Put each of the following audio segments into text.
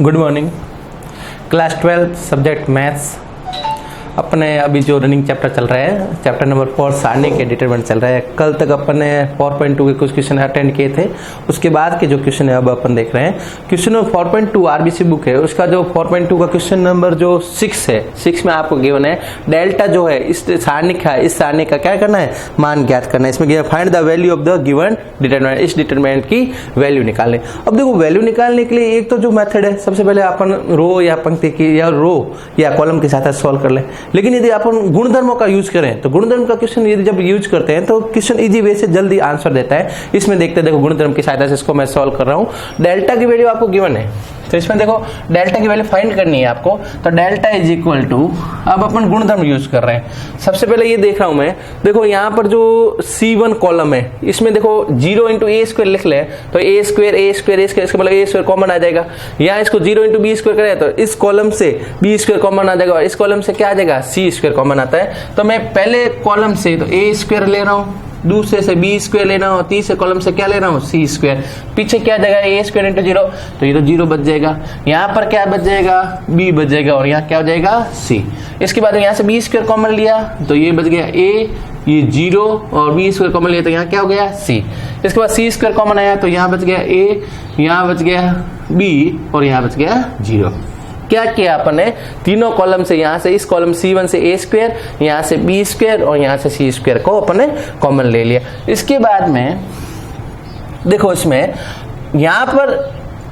Good morning. Class 12 subject maths अपने अभी जो रनिंग चैप्टर चल रहा है, चैप्टर नंबर 4 सारणी के डिटरमिनेंट चल रहा है। कल तक अपन ने 4.2 के कुछ क्वेश्चन अटेंड किए थे, उसके बाद के जो क्वेश्चन है अब अपन देख रहे हैं। क्वेश्चन नंबर 4.2 आरबीसी बुक है, उसका जो 4.2 का क्वेश्चन नंबर जो 6 है, 6 में आपको गिवन है डेल्टा जो है इस सारणी का, इस सारणी का क्या करना है, मान ज्ञात करना है। इसमें given find the value of the given determinant, इस डिटरमिनेंट की वैल्यू निकालें। अब देखो वैल्यू निकालने के लिए एक तो जो मेथड है, सबसे पहले अपन रो या पंक्ति की या रो या कॉलम के साथ सॉल्व कर ले। लेकिन यदि अपन गुणधर्मों का यूज करें तो गुणधर्म का क्वेश्चन यदि जब यूज करते हैं तो क्वेश्चन इजी वे से जल्दी आंसर देता है। इसमें देखते हैं, देखो गुणधर्म की सहायता से इसको मैं सॉल्व कर रहा हूं। डेल्टा की वैल्यू आपको गिवन है, तो इसमें देखो डेल्टा की वैल्यू फाइंड करनी है आपको। तो डेल्टा इज इक्वल टू, अब अपन गुणधर्म यूज कर रहे हैं। सबसे पहले ये देख रहा हूं मैं, देखो यहाँ पर जो C1 कॉलम है इसमें देखो 0 इंटू ए स्क्वायर लिख ले तो ए स्क्वायर इसका मतलब ए स्क्वायर कॉमन आ जाएगा। यहाँ इसको 0 इंटू बी स्क्वायर करें तो इस कॉलम से बी स्क्वायर कॉमन आ जाएगा और इस कॉलम से क्या आ जाएगा, सी स्क्वायर कॉमन आता है। तो मैं पहले कॉलम से तो ए स्क्वायर ले रहा हूँ, दूसरे से बी स्क्वायर लेना हो, तीसरे कॉलम से क्या ले रहा हूँ, सी स्क्वायर। पीछे क्या जाएगा, ए स्क्वायर इंटू 0, तो ये तो 0 बच जाएगा। यहाँ पर क्या बच जाएगा, बी बच जाएगा और यहाँ क्या हो जाएगा, सी। इसके बाद यहाँ से बी स्क्वायर कॉमन लिया तो ये बच गया ए, ये 0 और बी स्क्वायर कॉमन लिया तो यहाँ क्या हो गया, सी। इसके बाद सी स्क्वायर कॉमन आया तो यहाँ बच गया ए, यहाँ बच गया बी और यहाँ बच गया 0। क्या किया अपन ने, तीनों कॉलम से, यहाँ से इस कॉलम C1 से ए स्क्वायर, यहाँ से बी स्क्वायर और यहाँ से सी स्क्वायर को अपन ने कॉमन ले लिया। इसके बाद में देखो इसमें यहाँ पर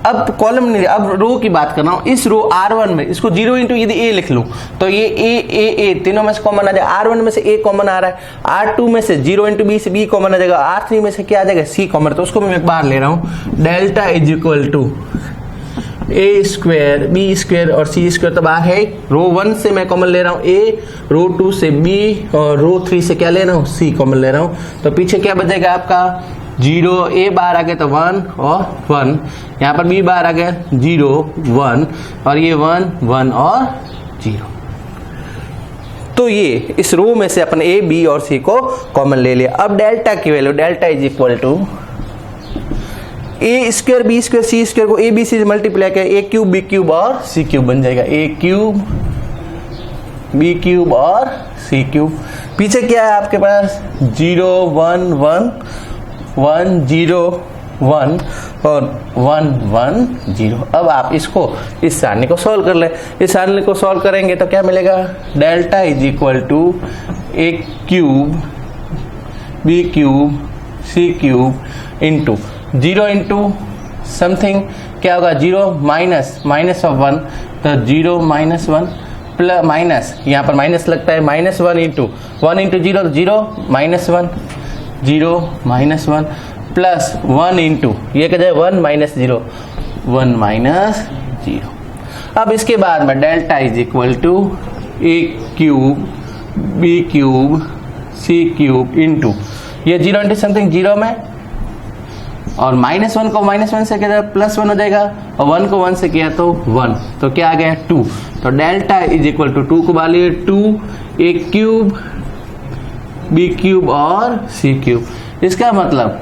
अब कॉलम नहीं, अब रो की बात कर रहा हूँ। इस रो R1 में इसको 0 इंटू यदि ए लिख लूं तो ये ए तीनों में से कॉमन आ जाएगा। R1 में से ए कॉमन आ रहा है, R2 में से 0 इंटू बी से बी कॉमन आ जाएगा, R3 में से क्या आ जाएगा, सी कॉमन। तो उसको मैं एक बार ले रहा हूँ, delta is equal to A square B square और सी स्क्वायर। तो बाहर है रो 1 से मैं कॉमन ले रहा हूँ ए, रो 2 से बी और रो 3 से क्या ले रहा हूँ, सी कॉमन ले रहा हूँ। तो पीछे क्या बचेगा आपका 0, ए बाहर आ गया तो 1 और 1, यहाँ पर बी बाहर आ गया 0 1 और ये 1 1 और 0। तो ये इस रो में से अपन ए बी और सी को कॉमन ले लिया। अब डेल्टा की value, delta is equal to A square B square C square को ए बी सी से मल्टीप्लाई किया, ए क्यूब बी क्यूब और सी क्यूब बन जाएगा, ए क्यूब बी क्यूब और सी क्यूब। पीछे क्या है आपके पास 0 1 1 1 0 1 और 1 1 0। अब आप इसको इस सारणी को सॉल्व कर ले। इस सारणी को सॉल्व करेंगे तो क्या मिलेगा, delta is equal to A cube B cube C cube into 0 into something क्या होगा, 0 माइनस ऑफ 1 तो 0 माइनस 1 प्लस माइनस, यहाँ पर माइनस लगता है, माइनस 1 इंटू 0 तो 0 माइनस 1 0 माइनस 1 प्लस 1 इंटू ये क्या जाए 1 माइनस 0 1 माइनस 0। अब इसके बाद में delta is equal to A cube B cube C cube into ये 0 इंटू समथिंग 0 में और माइनस 1 को माइनस 1 से किया प्लस 1 हो जाएगा और 1 को 1 से किया तो 1, तो क्या आ गया 2। तो डेल्टा इज इक्वल टू 2 को बालिए 2 ए क्यूब बी क्यूब और सी क्यूब। इसका मतलब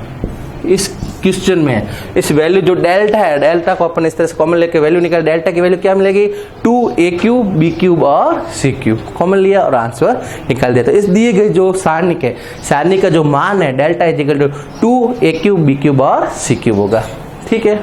इस क्वेश्चन में इस वैल्यू जो डेल्टा है, डेल्टा को अपन इस तरह से कॉमन लेके वैल्यू निकाल, डेल्टा की वैल्यू क्या मिलेगी 2 ए क्यूब बी क्यूब और सी क्यूब कॉमन लिया और आंसर निकाल दिया। तो इस दिए गए जो सारणी का जो मान है delta is equal to 2 A cube B cube और सी क्यूब होगा। ठीक है,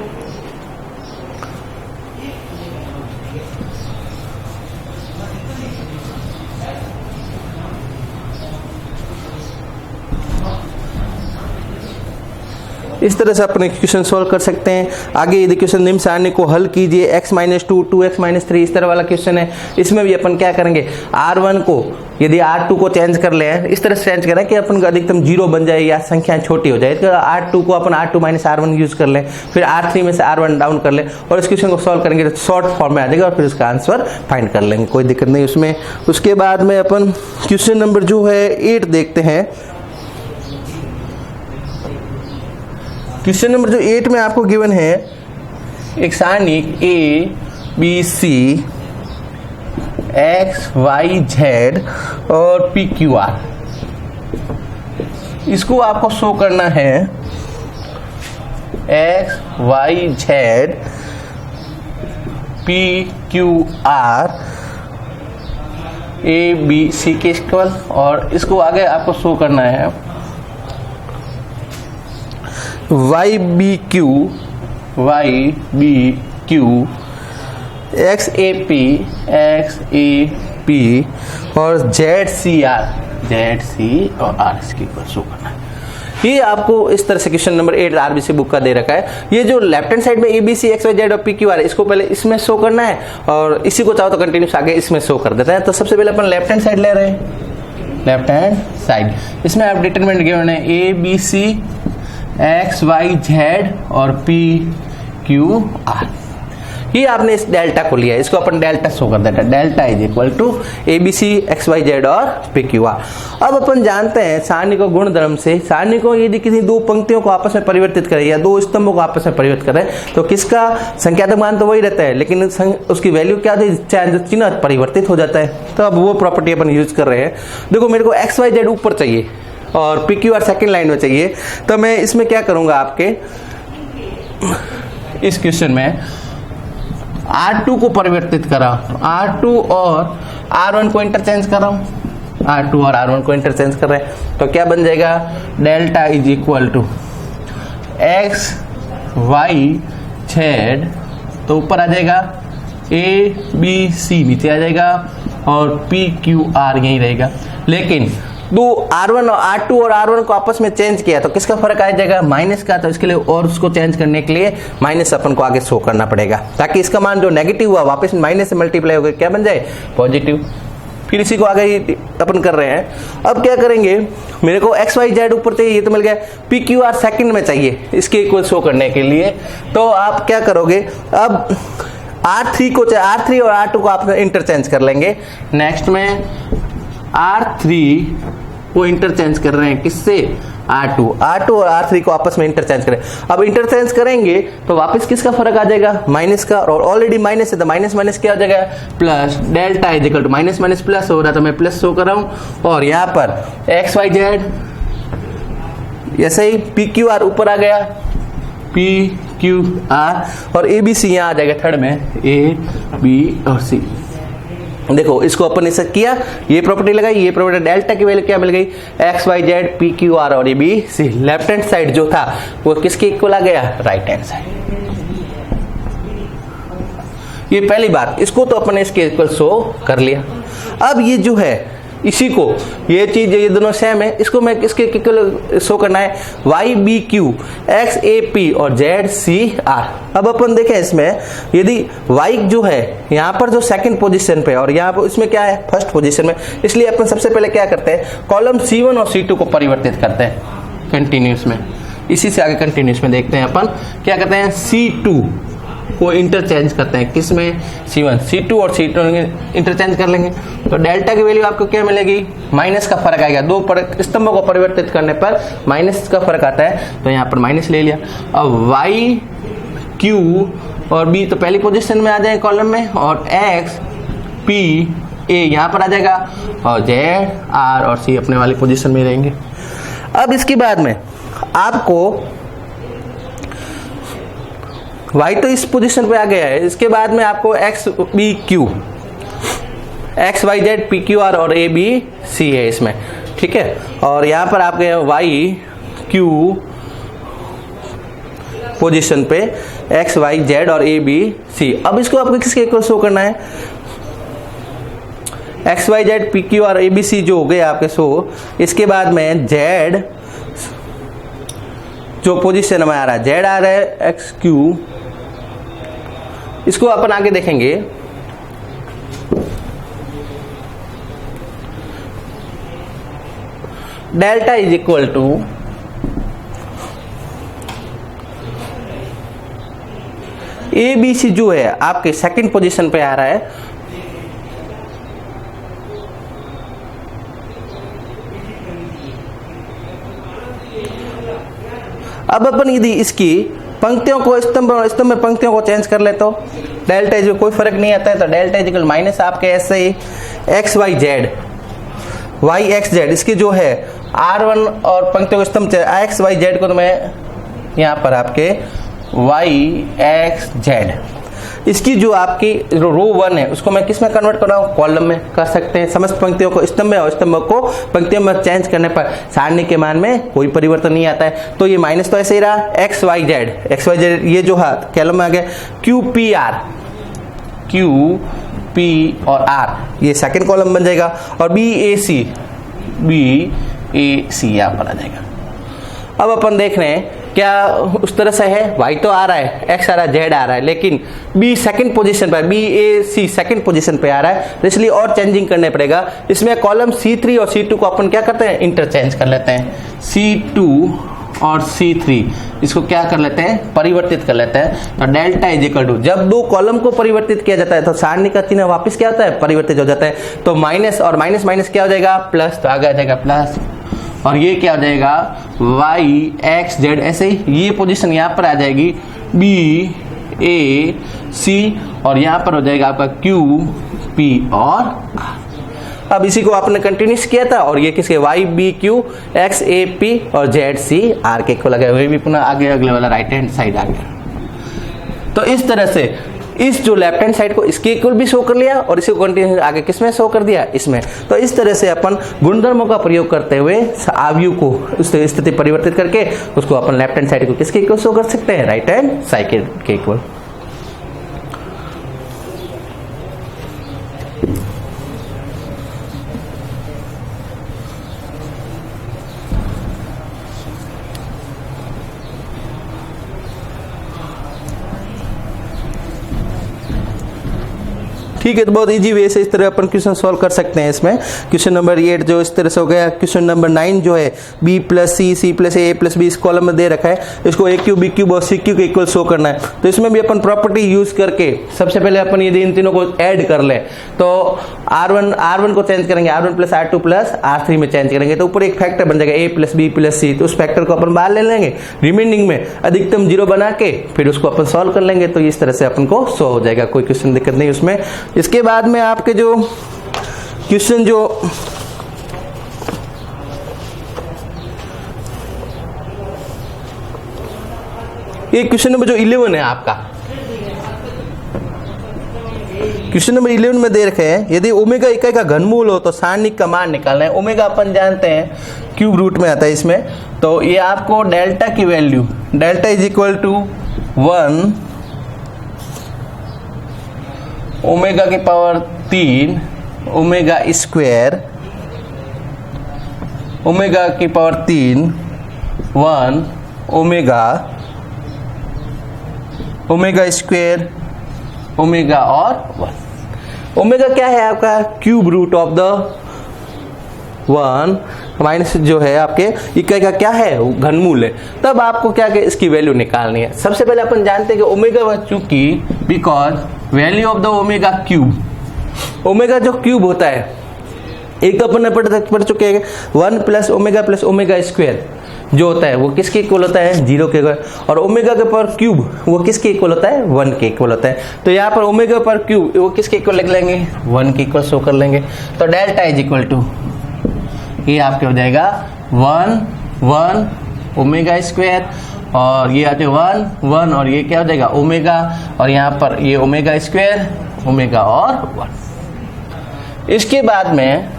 इस तरह से अपने क्वेश्चन सॉल्व कर सकते हैं। आगे यदि क्वेश्चन निम्न सारणी को हल कीजिए, x माइनस 2 2x माइनस 3 इस तरह वाला क्वेश्चन है। इसमें भी अपन क्या करेंगे, R1 को यदि R2 को चेंज कर ले, इस तरह से चेंज करें कि अपन अधिकतम 0 बन जाए या संख्याएं छोटी हो जाए। तो R2 को अपन R2 माइनस R1 यूज कर लें, फिर R3 में से R1 डाउन कर लें और इस क्वेश्चन को सॉल्व करेंगे तो शॉर्ट फॉर्म में आ जाएगा और फिर उसका आंसर फाइंड कर लेंगे, कोई दिक्कत नहीं उसमें। उसके बाद में अपन क्वेश्चन नंबर जो है 8 देखते हैं। क्वेश्चन नंबर जो 8 में आपको गिवन है एक सारणी A B C X Y Z और पी क्यू आर, इसको आपको शो करना है X Y Z P Q R A B C के इक्वल, और इसको आगे आपको शो करना है Y B Q X A P और जेड सी और आर इसके इक्वल शो करना है। ये आपको इस तरह से क्वेश्चन नंबर 8 आरबीसी बुक का दे रखा है। ये जो लेफ्ट हैंड साइड में एबीसी एक्स वाई जेड और पी क्यू आर, इसको पहले इसमें शो करना है और इसी को चाहो तो कंटिन्यूस आगे इसमें शो कर देते हैं। तो सबसे पहले अपन लेफ्ट हैंड साइड ले रहे हैं, लेफ्ट हैंड साइड। इसमें आप डिटरमिनेंट गिवन है A B C X Y Z और पी क्यू आर। ये आपने इस डेल्टा को लिया, इसको अपन डेल्टा शो कर देता है, delta is equal to A B C X Y Z और पी क्यू आर। अब अपन जानते हैं सारणी को गुणधर्म से, सारणी को यदि किसी दो पंक्तियों को आपस में परिवर्तित करें या दो स्तंभों को आपस में परिवर्तित करें तो किसका संख्यात्मक मान तो वही रहता है, लेकिन उसकी वैल्यू क्या होती है, चिन्ह परिवर्तित हो जाता है। तो अब वो प्रॉपर्टी अपन यूज कर रहे हैं। देखो मेरे को एक्स वाई जेड ऊपर चाहिए और P Q R second line में चाहिए, तो मैं इसमें क्या करूंगा, आपके इस क्वेश्चन में R2 को परिवर्तित करा, R2 और R1 को इंटरचेंज कर रहा हूं, R2 और R1 को इंटरचेंज कर रहे हैं, तो क्या बन जाएगा, delta is equal to X Y Z, तो ऊपर आ जाएगा ए बी सी नीचे आ जाएगा और पी क्यू आर यही रहेगा। लेकिन दो R1 और R2 और R1 को आपस में चेंज किया तो किसका फर्क आ जाएगा, माइनस का। तो इसके लिए और उसको चेंज करने के लिए माइनस अपन को आगे शो करना पड़ेगा, ताकि इसका मान जो नेगेटिव हुआ वापस माइनस से मल्टीप्लाई होकर क्या बन जाए, पॉजिटिव। फिर इसी को आगे अपन कर रहे हैं। अब क्या करेंगे, मेरे को एक्स वाई जेड ऊपर चाहिए, ये तो मिल गया, पी क्यू आर सेकंड में चाहिए इसके इक्वल शो करने के लिए। तो आप क्या करोगे, अब R3 को R3 और R2 को आप इंटरचेंज कर लेंगे। नेक्स्ट में R3 को इंटरचेंज कर रहे हैं किससे, R2 और R3 को आपस में इंटरचेंज करें। अब इंटरचेंज करेंगे तो वापस किसका फर्क आ जाएगा, माइनस का, और ऑलरेडी माइनस है तो माइनस माइनस क्या हो जाएगा, plus. Delta is equal to minus minus plus हो रहा तो मैं प्लस शो कर रहा हूं, और यहाँ पर एक्स वाई जेड ऐसे ही पी क्यू आर ऊपर आ गया, पी क्यू आर, और ए बी सी यहाँ आ जाएगा थर्ड में, ए बी और सी। देखो इसको अपन ऐसा किया, ये प्रॉपर्टी लगाई, ये प्रॉपर्टी, डेल्टा की वैल्यू क्या मिल गई, x Y Z P Q R और A B c. Left hand side जो था वो किसके इक्वल आ गया, राइट हैंड साइड। ये पहली बात, इसको तो अपन इसके इक्वल शो कर लिया। अब ये जो है इसी को, ये चीज ये दोनों सेम है, इसको मैं किसके इक्वल शो करना है, Y B Q X A P और जेड सी आर। अब अपन देखें इसमें, यदि वाई जो है यहाँ पर जो सेकंड पोजीशन पे और यहाँ पर इसमें क्या है, फर्स्ट पोजीशन में, इसलिए अपन सबसे पहले क्या करते हैं, कॉलम C1 और C2 को परिवर्तित करते हैं कंटिन्यूस में। इसी से आगे कंटिन्यूस में देखते हैं अपन क्या करते हैं, C2 को इंटरचेंज करते हैं किसमें, C1, C2 और C2 इंटरचेंज कर लेंगे तो डेल्टा की वैल्यू आपको क्या मिलेगी, माइनस का फर्क आएगा। दो स्तंभों को परिवर्तित करने पर माइनस का फर्क आता है, तो यहाँ पर माइनस ले लिया। अब Y Q और B तो पहली पोजीशन में आ जाएंगे कॉलम में, और X P A यहाँ पर आ जाएगा, और Z R और C अपने वाली पोजीशन में रहेंगे। अब इसके बाद में आपको Y तो इस पोजीशन पे आ गया है, इसके बाद में आपको X B Q X Y Z P Q R और ए बी सी है इसमें, ठीक है। और यहाँ पर आपके वाई क्यू पोजीशन पे एक्स वाई जेड और ए बी सी। अब इसको आपको किसके इक्वल शो करना है, X Y Z P Q R A B C जो हो गए आपके शो। इसके बाद में जेड जो पोजीशन में आ रहा है, जेड आ रहा है एक्स क्यू, इसको अपन आगे देखेंगे। Delta is equal to A B C जो है आपके सेकंड पोजीशन पे आ रहा है, अब अपन यदि इसकी पंक्तियों को स्तंभ में पंक्तियों को चेंज कर ले तो डेल्टा इज कोई फर्क नहीं आता है, तो डेल्टा इज इक्वल माइनस आपके ऐसे ही x Y z y x z, इसकी जो है R1 और पंक्तियों को स्तंभ एक्स वाई जेड को तो मैं यहाँ पर आपके वाई एक्स जेड, इसकी जो आपकी रो 1 है उसको मैं किस में कन्वर्ट कर रहा हूँ, कॉलम में कर सकते हैं। समस्त पंक्तियों को स्तंभ में और स्तंभ को पंक्तियों में चेंज करने पर सारणी के मान में कोई परिवर्तन नहीं आता है। तो ये माइनस तो ऐसे ही रहा, एक्स वाई जेड ये जो है कॉलम में आ गया, Q P R, Q P और आर ये सेकंड कॉलम बन जाएगा, और बी ए सी यहाँ पर आ जाएगा। अब अपन देख रहे हैं क्या उस तरह से है, y तो आ रहा है, x आ रहा है, z आ रहा है, लेकिन b सेकंड पोजीशन पर, b a c second position पे आ रहा है, तो इसलिए और चेंजिंग करने पड़ेगा। इसमें कॉलम C3 और C2 को अपन क्या करते हैं, इंटरचेंज कर लेते हैं। C2 और C3 इसको क्या कर लेते हैं, परिवर्तित कर लेते हैं। तो डेल्टा इज इक्वल टू, जब दो कॉलम को परिवर्तित किया जाता है तो सारणी का चिन्ह वापस क्या होता है, परिवर्तित हो जाता है। तो माइनस और माइनस माइनस क्या हो जाएगा, प्लस, तो आगे आ जाएगा प्लस, और ये क्या हो जाएगा y x z, ऐसे ही ये पोजीशन यहाँ पर आ जाएगी b a c, और यहाँ पर हो जाएगा आपका q p और r। अब इसी को आपने कंटिन्यूस किया था, और ये किसके y b q x a p और z c r के को लगा, वही भी पुनः आगे अगले वाला राइट हैंड साइड आ गया। तो इस तरह से इस जो लेफ्ट हैंड साइड को इसके इक्वल भी शो कर लिया, और इसी को कंटिन्यूस आगे किसमें शो कर दिया, इसमें। तो इस तरह से अपन गुणधर्मों का प्रयोग करते हुए अवयव को उस स्थिति परिवर्तित करके उसको अपन लेफ्ट हैंड साइड को किसके इक्वल शो कर सकते हैं, राइट हैंड साइड के इक्वल। ठीक है, तो बहुत इजी वे से इस तरह अपन क्वेश्चन सॉल्व कर सकते हैं। इसमें क्वेश्चन नंबर 8 जो इस तरह से हो गया। क्वेश्चन नंबर 9 जो है b प्लस सी, सी प्लस ए प्लस बी इस कॉलम में दे रखा है, इसको ए क्यू बी क्यूब और सी क्यू के इक्वल शो करना है। तो इसमें भी अपन प्रॉपर्टी यूज करके सबसे पहले अपन यदि इन तीनों को ऐड कर ले तो R1 को चेंज करेंगे, R1 plus R2 plus R3 में चेंज करेंगे, तो ऊपर एक फैक्टर बन जाएगा a प्लस बी प्लस सी। तो उस फैक्टर को अपन बाहर ले लेंगे, रिमेनिंग में अधिकतम 0 बना के फिर उसको अपन सॉल्व कर लेंगे। तो इस तरह से अपन को सॉल्व हो जाएगा, कोई क्वेश्चन दिक्कत नहीं उसमें। इसके बाद में आपके जो क्वेश्चन जो ये क्वेश्चन नंबर जो 11 है आपका, क्वेश्चन नंबर 11 में दे रखे हैं यदि ओमेगा इकाई का घनमूल हो तो सारणिक का मान निकालना है। ओमेगा अपन जानते हैं क्यूब रूट में आता है इसमें, तो ये आपको डेल्टा की value, delta is equal to 1 omega की पावर 3 ओमेगा स्क्वायर, ओमेगा की पावर 3 1 ओमेगा स्क्वायर ओमेगा और 1। ओमेगा क्या है आपका, cube root of the 1 minus जो है आपके इकाई का क्या है, घनमूल है। तब आपको क्या है इसकी वैल्यू निकालनी है। सबसे पहले अपन जानते हैं कि ओमेगा चूंकि because value of the omega cube, omega जो क्यूब होता है एक तो अपन पढ़ चुके हैं 1 प्लस ओमेगा स्क्वायर जो होता है वो किसके इक्वल होता है, 0 के इक्वल, और ओमेगा के पावर क्यूब वो किसके इक्वल होता है, 1 के इक्वल होता है। तो यहाँ पर ओमेगा पर क्यूब वो किसके इक्वल लिख लेंगे, 1 के इक्वल शो कर लेंगे। तो डेल्टा इज इक्वल टू ये आपके हो जाएगा 1 ओमेगा स्क्वायर, और ये आते 1 और ये क्या हो जाएगा ओमेगा, और यहाँ पर ये ओमेगा स्क्वायर ओमेगा और 1। इसके बाद में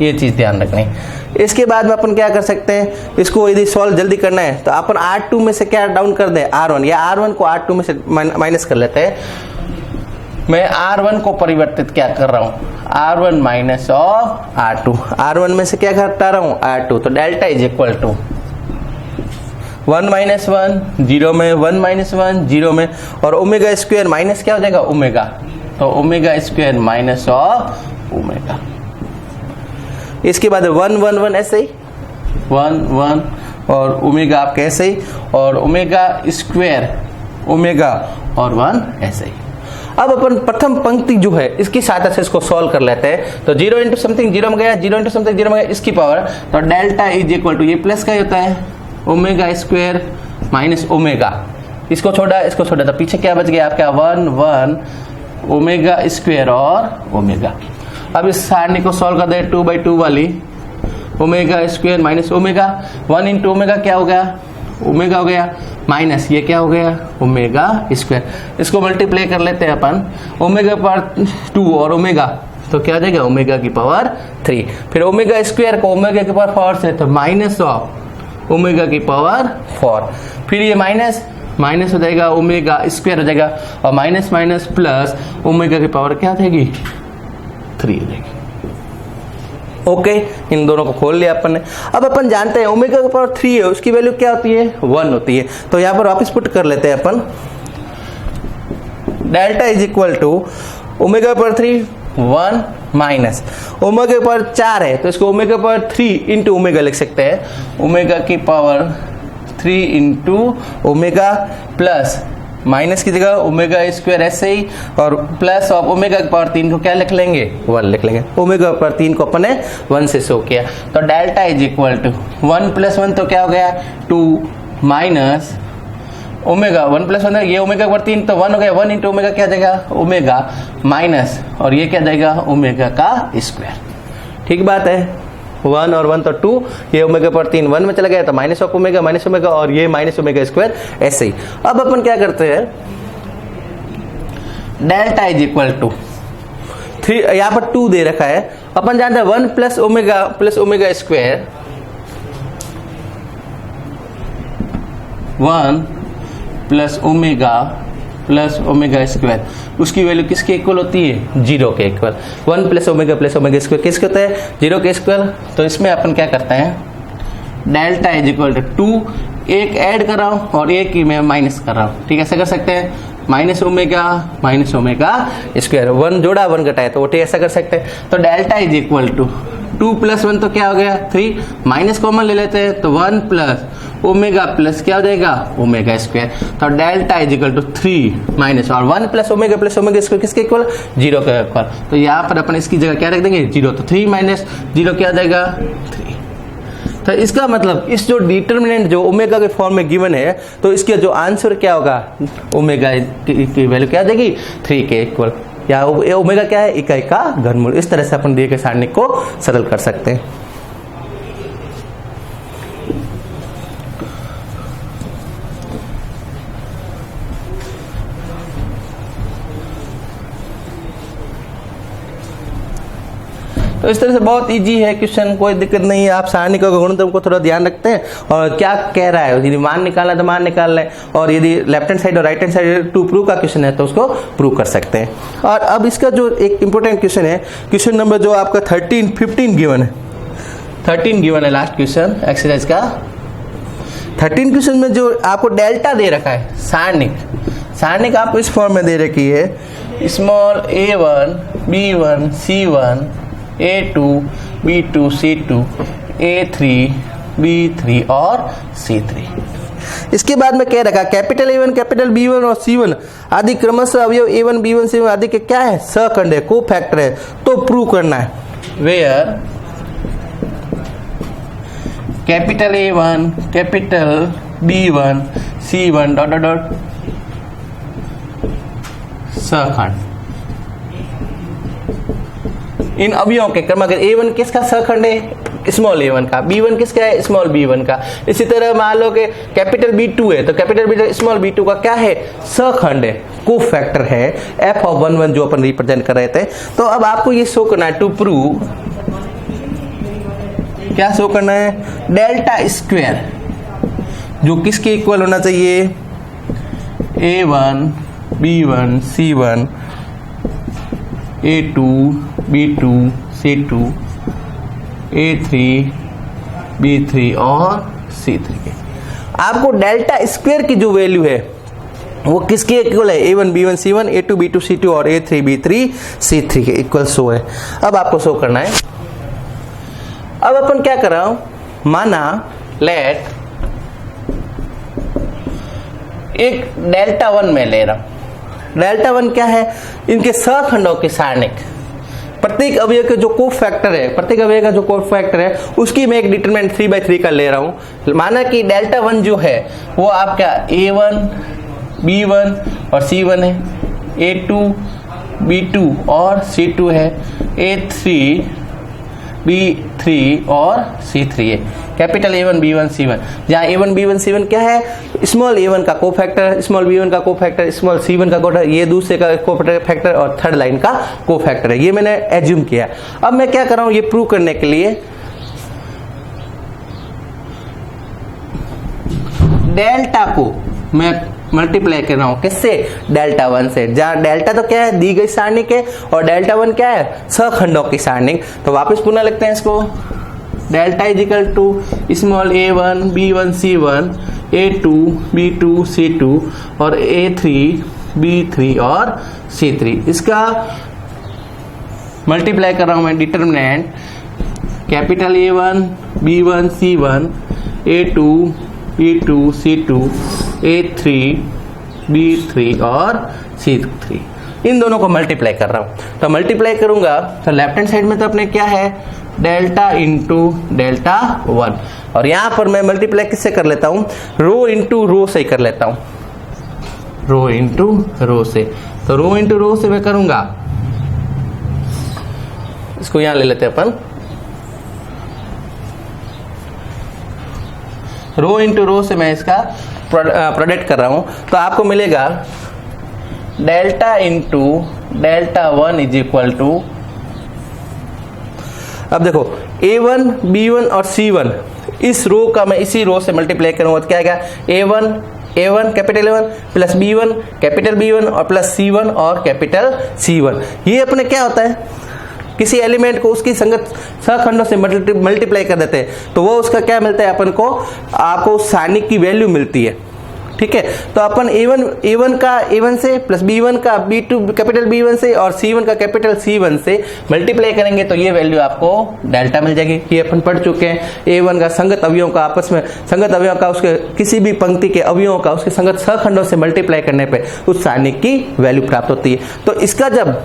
ये चीज ध्यान रखनी, इसके बाद में अपन क्या कर सकते हैं, इसको यदि सॉल्व जल्दी करना है तो अपन R2 में से क्या डाउन कर दें, R1, या R1 को R2 में से माइनस कर लेते हैं। मैं R1 को परिवर्तित क्या कर रहा हूँ, R1 minus of R2, R1 में से क्या घटा रहा हूँ R2। तो delta is equal to 1 minus 1 0 में, 1 माइनस 1 0 में, और ओमेगा स्क्वायर माइनस क्या हो जाएगा ओमेगा, तो omega square minus of omega. इसके बाद 1 ऐसे ही 1 और ओमेगा आपके ऐसे ही, और ओमेगा स्क्वायर ओमेगा और 1 ऐसे ही। अब अपन प्रथम पंक्ति जो है इसकी सहायता से इसको सॉल्व कर लेते हैं। तो 0 इंटू समथिंग 0 में गया, 0 इंटू समथिंग 0 में गया, इसकी पावर, तो डेल्टा इज इक्वल टू ये प्लस का ही होता है ओमेगा स्क्वायर माइनस ओमेगा, इसको छोड़ा तो पीछे क्या बच गया आपका 1 ओमेगा स्क्वायर और ओमेगा। अब इस सारणी को सॉल्व कर दे 2/2 वाली, omega square minus omega, 1 into omega क्या हो गया ओमेगा हो गया, माइनस ये क्या हो गया, ओमेगा स्क्वायर। इसको मल्टीप्लाई कर लेते हैं अपन, ओमेगा पावर 2 और ओमेगा, तो क्या आ जाएगा, ओमेगा की पावर 3। फिर ओमेगा स्क्वायर को ओमेगा की पावर 4 से, तो माइनस ऑफ ओमेगा की पावर 4। फिर ये माइनस माइनस हो जाएगा, ओमेगा स्क्वायर हो जाएगा, और माइनस माइनस प्लस ओमेगा की पावर क्या आ जाएगी, 3 हो जाएगी। ओके, इन दोनों को खोल लिया अपन ने। अब अपन जानते हैं ओमेगा की पावर 3 है, उसकी वैल्यू क्या होती है, 1 होती है। तो यहाँ पर वापस पुट कर लेते हैं अपन, delta is equal to omega की पावर 3 1 माइनस ओमेगा की पावर 4 है, तो इसको ओमेगा की पावर 3 इंटू ओमेगा लिख सकते हैं, ओमेगा की power 3 into omega plus minus की जगह ओमेगा स्क्वायर ऐसे ही, और प्लस ऑफ ओमेगा की पावर 3 को क्या लिख लेंगे, 1 लिख लेंगे। ओमेगा की पावर 3 को अपन ने 1 से शो किया, तो delta is equal to 1 plus 1 तो क्या हो गया 2 माइनस ओमेगा 1 प्लस 1 ये ओमेगा की पावर 3 तो 1 हो गया, 1 इंटू ओमेगा क्या जाएगा, ओमेगा माइनस, और ये क्या जाएगा, ओमेगा का स्क्वायर। ठीक बात है, 1 और 1 तो 2, ये ओमेगा पर 3 1 में चला गया, तो minus of omega minus omega, और ये माइनस ओमेगा स्क्वायर ऐसे ही। अब अपन क्या करते हैं, डेल्टा इज इक्वल टू 3, यहां पर 2 दे रखा है, अपन जानते हैं 1 plus omega square, 1 plus omega square, उसकी वैल्यू किसके इक्वल होती है, 0 के इक्वल। 1 प्लस ओमेगा स्क्वायर किसके होता है, 0 के इक्वल। तो इसमें अपन क्या करते हैं, डेल्टा इज इक्वल टू 2, एक ऐड कर रहा हूं और एक ही मैं माइनस कर रहा हूं। ठीक है, ऐसा कर सकते हैं, माइनस ओमेगा स्क्वायर, 1 जोड़ा 1 घटाए, तो वो ठीक ऐसा कर सकते हैं। तो delta is equal to 2 plus 1 तो क्या हो गया 3, माइनस कॉमन ले लेते हैं, तो 1 प्लस ओमेगा प्लस क्या हो जाएगा, ओमेगा स्क्वायर। तो delta is equal to 3 minus, और 1 प्लस ओमेगा स्क्वायर किसके इक्वल, 0 के इक्वल। तो यहाँ पर अपन इसकी जगह क्या रख देंगे, 0, तो 3 माइनस 0 क्या आ जाएगा, 3। तो इसका मतलब इस जो डिटर्मिनेंट जो ओमेगा के फॉर्म में गिवन है, तो इसके जो आंसर क्या होगा, ओमेगा की वैल्यू क्या आ जाएगी, 3 के इक्वल, या ओमेगा क्या है, इकाई का घनमूल। इस तरह से अपन दिए गए सारणिक को सरल कर सकते हैं। तो इस तरह से बहुत इजी है क्वेश्चन, कोई दिक्कत नहीं है। आप सारणिक का गुणनफल को थोड़ा ध्यान रखते हैं, और क्या कह रहा है, यदि मान निकालना है तो मान निकाल लें, और यदि लेफ्ट हैंड साइड और right hand side to prove का क्वेश्चन है तो उसको प्रूव कर सकते हैं। और अब इसका जो एक इंपॉर्टेंट क्वेश्चन है, क्वेश्चन नंबर जो आपका 15 गिवन है, 13 गिवन है लास्ट क्वेश्चन एक्सरसाइज का। 13 क्वेश्चन में जो आपको डेल्टा दे रखा है, सारणिक आपको इस फॉर्म में दे रखी है, small a1 b1 c1 a2 b2 c2 a3 b3 और c3। इसके बाद में कह रखा कैपिटल A1 कैपिटल B1 और C1 आदि क्रमशः अवयव A1 B1 C1 आदि के क्या है, सहखंड है, को फैक्टर है, तो प्रूव करना है। Where capital A1 capital B1 C1 dot dot dot सहखंड। इन अवयवों के क्रम, अगर A1 किसका सहखंड है, स्मॉल a1 का, B1 किसका है, स्मॉल b1 का। इसी तरह मान लो कि कैपिटल B2 है, तो कैपिटल B2 स्मॉल b2 का क्या है, सहखंड है, को फैक्टर है, f ऑफ 1 1 जो अपन रिप्रेजेंट कर रहे थे। तो अब आपको ये शो करना है, टू प्रूव, क्या शो करना है, डेल्टा स्क्वायर जो किसके इक्वल होना चाहिए, A1 B1 C1 A2 B2 C2 A3 B3 और C3 के। आपको डेल्टा स्क्वायर की जो वैल्यू है वो किसके इक्वल है, A1 B1 C1 A2 B2 C2 और A3 B3 C3 के इक्वल शो है। अब आपको शो करना है। अब अपन क्या कर रहा हूं, माना लेट एक डेल्टा 1 में ले रहा हूं। डेल्टा 1 क्या है, इनके सहखंडों के सारणिक, प्रत्येक अवयव के जो को फैक्टर है, प्रत्येक अवयव का जो को फैक्टर है उसकी मैं एक डिटरमिनेंट 3/3 का ले रहा हूं। माना कि डेल्टा 1 जो है वो आपका A1 B1 और C1 है, A2 B2 और C2 है, A3 B3 और C3 है। कैपिटल A1 B1 C1, जहाँ A1 B1 C1 क्या है, स्मॉल a1 का कोफैक्टर, स्मॉल b1 का कोफैक्टर, स्मॉल c1 का कोफैक्टर, ये दूसरे का कोफैक्टर और थर्ड लाइन का कोफैक्टर है। ये मैंने एज्यूम किया। अब मैं क्या कर रहा हूँ, ये प्रूव करने के लिए डेल्टा को मैं मल्टीप्लाई कर रहा हूं, किससे, डेल्टा 1 से, जहां डेल्टा तो क्या है, दी गई सारणिक है, और डेल्टा 1 क्या है, सहखंडों की सारणिक। तो वापस पुनः लिखते हैं इसको, delta is equal to small a1 b1 c1, a2 b2 c2 और a3 b3 और c3। इसका मल्टीप्लाई कर रहा हूं मैं, determinant capital A1 b1 c1, a2 b2 c2, a3 b3 और c3, इन दोनों को मल्टीप्लाई कर रहा हूं। तो मल्टीप्लाई करूंगा तो लेफ्ट हैंड साइड में तो अपने क्या है, डेल्टा इंटू डेल्टा 1, और यहां पर मैं मल्टीप्लाई किससे कर लेता हूं, रो इंटू रो से कर लेता हूं, रो इंटू रो से। तो रो इंटू रो से मैं करूंगा, इसको यहां ले लेते हैं अपन, रो इंटू रो से मैं इसका प्रोडक्ट कर रहा हूं। तो आपको मिलेगा delta into delta 1 is equal to, अब देखो A1 B1 और C1, इस रो का मैं इसी रो से मल्टीप्लाई करूंगा तो क्या आएगा, A1 capital A1 plus B1 capital B1 और प्लस C1 और कैपिटल C1। ये अपने क्या होता है, किसी एलिमेंट को उसकी संगत सहखंडों से मल्टीप्लाई कर देते हैं तो वो उसका क्या मिलता है अपन को, आपको सारणिक की वैल्यू मिलती है। ठीक है, तो अपन A1 का A1 से प्लस B1 का B2 कैपिटल B1 से और C1 का कैपिटल C1 से मल्टीप्लाई करेंगे तो ये वैल्यू आपको डेल्टा मिल जाएगी। ये अपन पढ़ चुके हैं, A1 का संगत अवयवों का आपस में, संगत अवयवों का उसके किसी भी पंक्ति के अवयवों का उसके संगत सहखंडों से मल्टीप्लाई करने पे उस सारणिक की वैल्यू प्राप्त होती है। तो इसका जब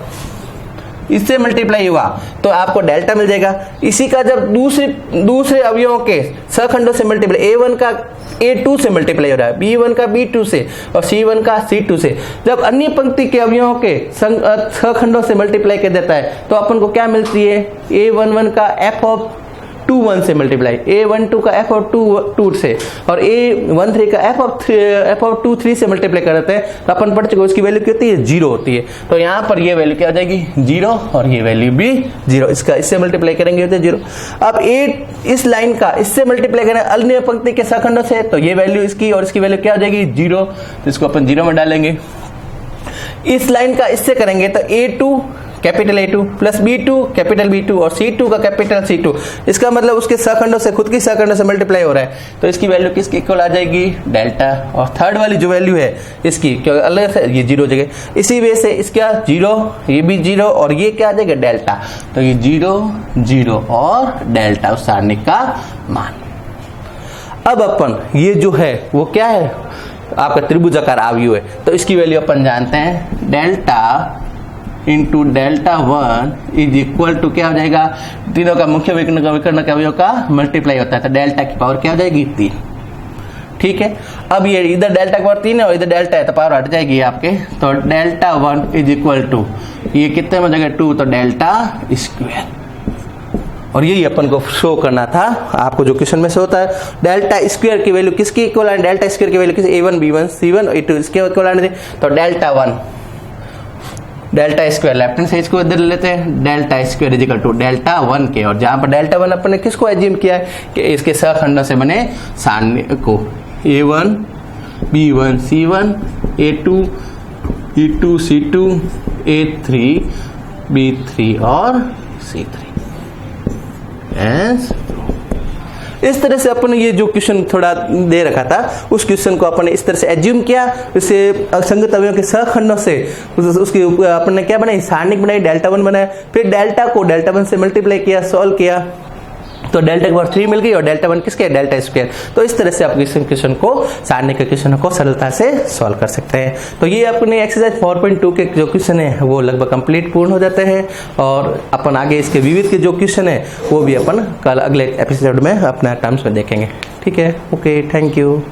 इससे मल्टीप्लाई हुआ तो आपको डेल्टा मिल जाएगा। इसी का जब दूसरे अवयवों के सहखंडों से मल्टीप्लाई, A1 का A2 से मल्टीप्लाई हो रहा है, B1 का B2 से और C1 का C2 से, जब अन्य पंक्ति के अवयवों के सहखंडों से मल्टीप्लाई कर देता है तो अपन को क्या मिलती है, A11 का f ऑफ 2 से मल्टीप्लाई, A12 का f ऑफ 2 से और A13 का f ऑफ 2 से मल्टीप्लाई कर देते हैं तो अपन पढ़ चुके उसकी वैल्यू क्या होती है, 0 होती है। तो यहाँ पर ये वैल्यू क्या हो जाएगी, 0 और ये वैल्यू भी 0, इसका इससे मल्टीप्लाई करेंगे होते 0। अब इस लाइन का इससे मल्टीप्लाई करें अन्य पंक्ति के सहखंडों से तो ये वैल्यू इसकी और इसकी वैल्यू क्या हो जाएगी, 0, तो इसको अपन 0 में डालेंगे। इस लाइन का इससे करेंगे तो A2 capital A2 plus B2 capital B2 और C2 का कैपिटल C2, इसका मतलब उसके सहखंडों से, खुद की सहखंडों से मल्टीप्लाई हो रहा है तो इसकी वैल्यू किसकी इक्वल आ जाएगी, डेल्टा। और थर्ड वाली जो वैल्यू है इसकी, क्योंकि अलग से ये 0 जगह, इसी वजह से इसका 0, ये भी 0 और ये क्या आ जाएगा, डेल्टा। तो ये 0 0 और डेल्टा उस सारणिक का मान। अब अपन ये जो है वो क्या है, आपका त्रिभुजाकार अवयव है तो इसकी वैल्यू अपन जानते हैं, delta into delta 1 is equal to क्या हो जाएगा, तीनों का मुख्य विकर्ण का अवयव का मल्टीप्लाई होता है तो डेल्टा की पावर क्या हो जाएगी, 3। ठीक है, अब ये इधर डेल्टा की पावर 3 है और इधर डेल्टा है तो पावर हट जाएगी आपके, तो डेल्टा 1 इज इक्वल टू, ये कितने में जाएगा 2, तो डेल्टा स्क्वायर। और यही अपन को शो करना था, आपको जो क्वेश्चन में से होता है, डेल्टा स्क्वायर की वैल्यू किसकी इक्वल है, डेल्टा स्क्वायर की वैल्यू किस, A1 B1 C1 A2 इसके इक्वल आने दे, तो delta 1 delta square, left hand side को इधर लेते हैं, delta square is equal to delta 1 के, और जहां पर डेल्टा 1 अपन ने किसको एज्यूम किया है कि इसके सहखंडों से बने सारणिक को, A1 B1 C1 A2 E2 C2 A3 B3 और C3। इस तरह से अपन ये जो क्वेश्चन थोड़ा दे रखा था उस क्वेश्चन को अपन इस तरह से एज्यूम किया, इसे संगत अवयवों के सहखंडों से उसकी अपन ने क्या बनाई, सारणिक बनाई, डेल्टा 1 बनाया, फिर डेल्टा को डेल्टा 1 से मल्टीप्लाई किया, सॉल्व किया तो डेल्टा की पावर 3 मिल गई और डेल्टा 1 किसके, डेल्टा स्क्वायर। तो इस तरह से आप इस क्वेश्चन को, सारणिक के क्वेश्चन को सरलता से सॉल्व कर सकते हैं। तो ये अपने एक्सरसाइज 4.2 के जो क्वेश्चन है वो लगभग कंप्लीट पूर्ण हो जाते हैं और अपन आगे इसके विविध के जो क्वेश्चन है वो भी अपन कल अगले एपिसोड में अपना टर्म्स में देखेंगे। ठीक है, ओके, थैंक यू।